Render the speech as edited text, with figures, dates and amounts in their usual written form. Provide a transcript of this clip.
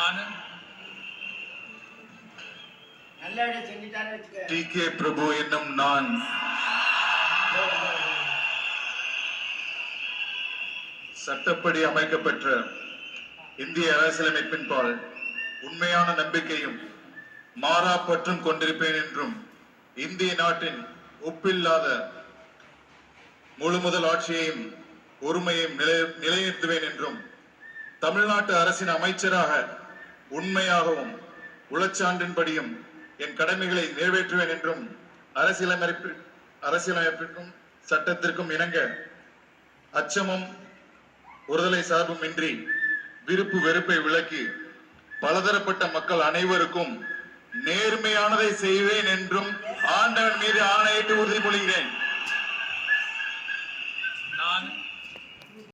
நான் டி.கே. பிரபு என்னும் நான் சட்டப்படி அமைக்கப்பெற்ற இந்திய அரசியலமைப்பின்பால் உண்மையான நம்பிக்கையும் மாறா பற்றும் கொண்டிருப்பேன் என்றும் இந்திய நாட்டின் ஒப்பில்லாத முழுமுதல் ஆட்சியையும் ஒருமையையும் நிலைநிறுத்துவேன் என்றும் தமிழ்நாட்டு அரசின் அமைச்சராக உண்மையாகவும் உளச்சான்றின்படியும் என் கடமைகளை நிறைவேற்றுவேன் என்றும் அரசியலமைப்பிற்கும் சட்டத்திற்கும் இணங்க அச்சமும் ஒருதலை சார்பும் இன்றி விருப்பு வெறுப்பை விலக்கி பலதரப்பட்ட மக்கள் அனைவருக்கும் நேர்மையானதை செய்வேன் என்றும் ஆண்டவன் மீது ஆணையிட்டு உறுதிமொழிகிறேன். நான்